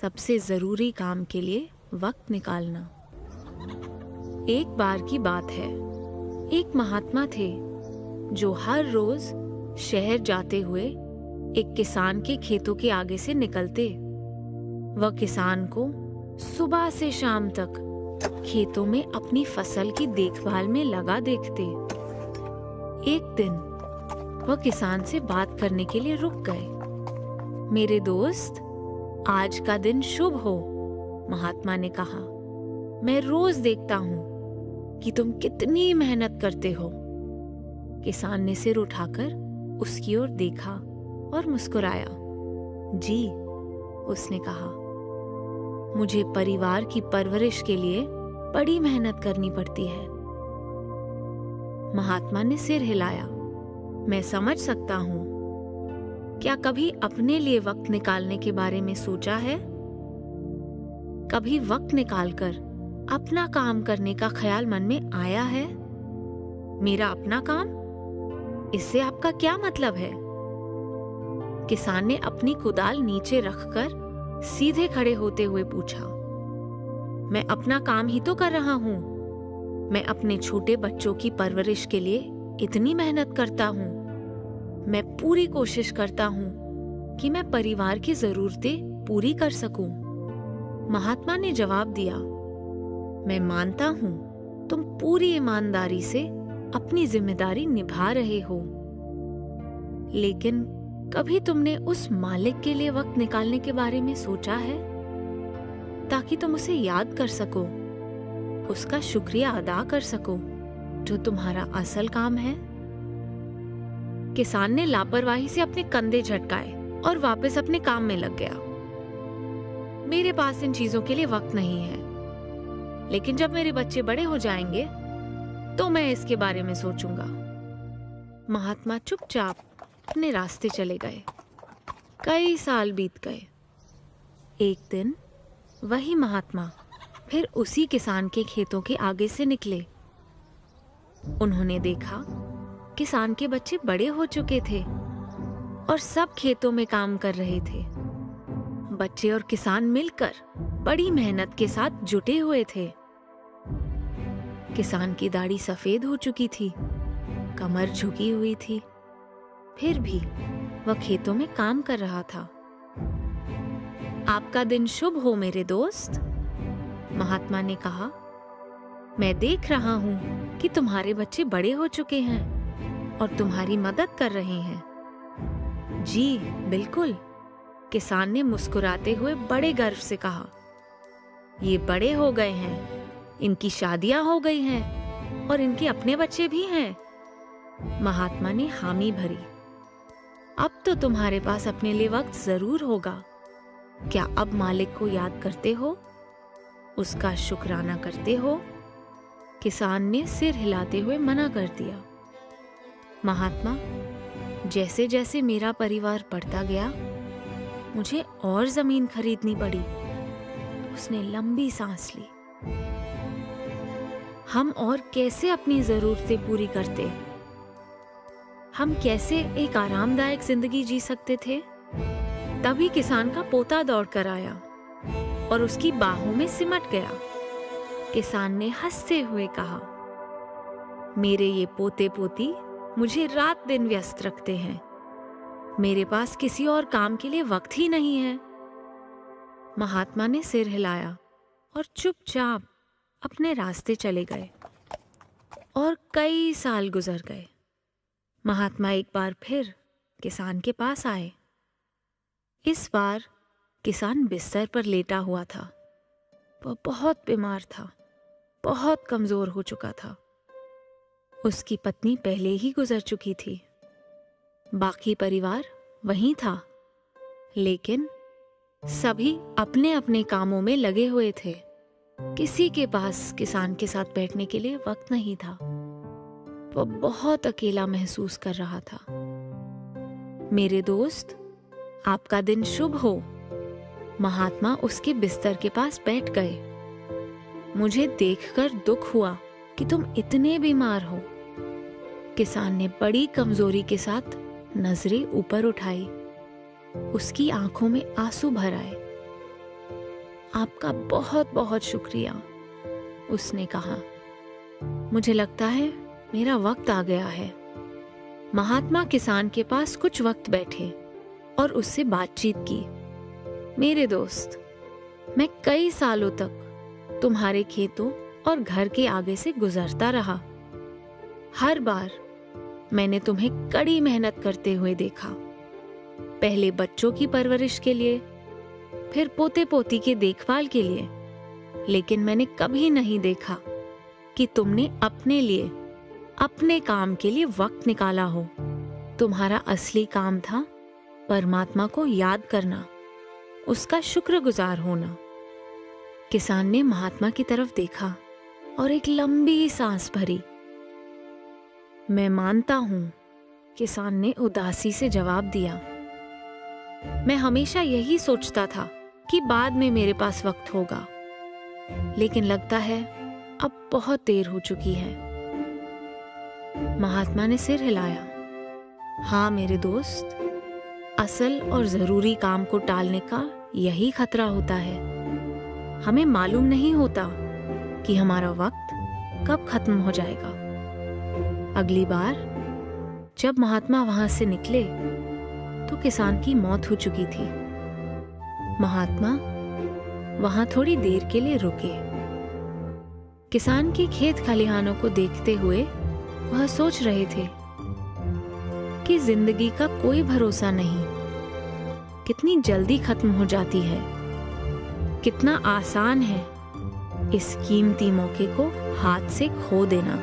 सबसे जरूरी काम के लिए वक्त निकालना। एक बार की बात है, एक महात्मा थे जो हर रोज शहर जाते हुए एक किसान के खेतों के आगे से निकलते। वह किसान को सुबह से शाम तक खेतों में अपनी फसल की देखभाल में लगा देखते। एक दिन वह किसान से बात करने के लिए रुक गए। मेरे दोस्त, आज का दिन शुभ हो, महात्मा ने कहा। मैं रोज देखता हूँ कि तुम कितनी मेहनत करते हो। किसान ने सिर उठाकर उसकी ओर देखा और मुस्कुराया। जी, उसने कहा, मुझे परिवार की परवरिश के लिए बड़ी मेहनत करनी पड़ती है। महात्मा ने सिर हिलाया। मैं समझ सकता हूं। क्या कभी अपने लिए वक्त निकालने के बारे में सोचा है? कभी वक्त निकालकर अपना काम करने का ख्याल मन में आया है? मेरा अपना काम? इससे आपका क्या मतलब है? किसान ने अपनी कुदाल नीचे रखकर सीधे खड़े होते हुए पूछा। मैं अपना काम ही तो कर रहा हूं। मैं अपने छोटे बच्चों की परवरिश के लिए इतनी मेहनत करता हूं। मैं पूरी कोशिश करता हूं कि मैं परिवार की जरूरतें पूरी कर सकूं। महात्मा ने जवाब दिया, मैं मानता हूं तुम पूरी ईमानदारी से अपनी जिम्मेदारी निभा रहे हो, लेकिन कभी तुमने उस मालिक के लिए वक्त निकालने के बारे में सोचा है, ताकि तुम उसे याद कर सको, उसका शुक्रिया अदा कर सको, जो तुम्हारा असल काम है? किसान ने लापरवाही से अपने कंधे झटकाए और वापस अपने काम में लग गया। मेरे पास इन चीजों के लिए वक्त नहीं है, लेकिन जब मेरे बच्चे बड़े हो जाएंगे तो मैं इसके बारे में सोचूंगा। महात्मा चुपचाप अपने रास्ते चले गए। कई साल बीत गए। एक दिन वही महात्मा फिर उसी किसान के खेतों के आगे से निकले। उन्होंने देखा किसान के बच्चे बड़े हो चुके थे और सब खेतों में काम कर रहे थे। बच्चे और किसान मिलकर बड़ी मेहनत के साथ जुटे हुए थे। किसान की दाढ़ी सफेद हो चुकी थी, कमर झुकी हुई थी, फिर भी वह खेतों में काम कर रहा था। आपका दिन शुभ हो मेरे दोस्त, महात्मा ने कहा। मैं देख रहा हूं कि तुम्हारे बच्चे बड़े हो चुके हैं और तुम्हारी मदद कर रहे हैं। जी बिल्कुल, किसान ने मुस्कुराते हुए बड़े गर्व से कहा। ये बड़े हो गए हैं, इनकी शादियां हो गई हैं और इनके अपने बच्चे भी हैं। महात्मा ने हामी भरी। अब तो तुम्हारे पास अपने लिए वक्त जरूर होगा। क्या अब मालिक को याद करते हो? उसका शुक्राना करते हो? किसान ने सिर हिलाते हुए मना कर दिया। महात्मा, जैसे जैसे मेरा परिवार बढ़ता गया, मुझे और जमीन खरीदनी पड़ी। उसने लंबी सांस ली। हम और कैसे अपनी जरूरतें पूरी करते? हम कैसे एक आरामदायक जिंदगी जी सकते थे? तभी किसान का पोता दौड़कर आया और उसकी बाहों में सिमट गया। किसान ने हंसते हुए कहा, मेरे ये पोते पोती मुझे रात दिन व्यस्त रखते हैं। मेरे पास किसी और काम के लिए वक्त ही नहीं है। महात्मा ने सिर हिलाया और चुपचाप अपने रास्ते चले गए। और कई साल गुजर गए। महात्मा एक बार फिर किसान के पास आए। इस बार किसान बिस्तर पर लेटा हुआ था। वह बहुत बीमार था, बहुत कमजोर हो चुका था। उसकी पत्नी पहले ही गुजर चुकी थी। बाकी परिवार वहीं था, लेकिन सभी अपने अपने कामों में लगे हुए थे। किसी के पास किसान के साथ बैठने के लिए वक्त नहीं था। वह बहुत अकेला महसूस कर रहा था। मेरे दोस्त, आपका दिन शुभ हो। महात्मा उसके बिस्तर के पास बैठ गए। मुझे देखकर दुख हुआ कि तुम इतने बीमार हो। किसान ने बड़ी कमजोरी के साथ नजरें ऊपर उठाई। उसकी आंखों में आंसू भर आए। आपका बहुत बहुत शुक्रिया, उसने कहा। मुझे लगता है मेरा वक्त आ गया है। महात्मा किसान के पास कुछ वक्त बैठे और उससे बातचीत की। मेरे दोस्त, मैं कई सालों तक तुम्हारे खेतों और घर के आगे से गुजरता रहा। हर बार मैंने तुम्हें कड़ी मेहनत करते हुए देखा, पहले बच्चों की परवरिश के लिए, फिर पोते पोती की देखभाल के लिए, लेकिन मैंने कभी नहीं देखा कि तुमने अपने लिए, अपने काम के लिए वक्त निकाला हो। तुम्हारा असली काम था परमात्मा को याद करना, उसका शुक्रगुजार होना। किसान ने महात्मा की तरफ देखा और एक लंबी सांस भरी। मैं मानता हूं, किसान ने उदासी से जवाब दिया। मैं हमेशा यही सोचता था कि बाद में मेरे पास वक्त होगा, लेकिन लगता है अब बहुत देर हो चुकी है। महात्मा ने सिर हिलाया। हाँ मेरे दोस्त, असल और जरूरी काम को टालने का यही खतरा होता है। हमें मालूम नहीं होता कि हमारा वक्त कब खत्म हो जाएगा। अगली बार जब महात्मा वहां से निकले तो किसान की मौत हो चुकी थी। महात्मा वहां थोड़ी देर के लिए रुके। किसान के खेत खलिहानों को देखते हुए वह सोच रहे थे कि जिंदगी का कोई भरोसा नहीं, कितनी जल्दी खत्म हो जाती है, कितना आसान है इस कीमती मौके को हाथ से खो देना।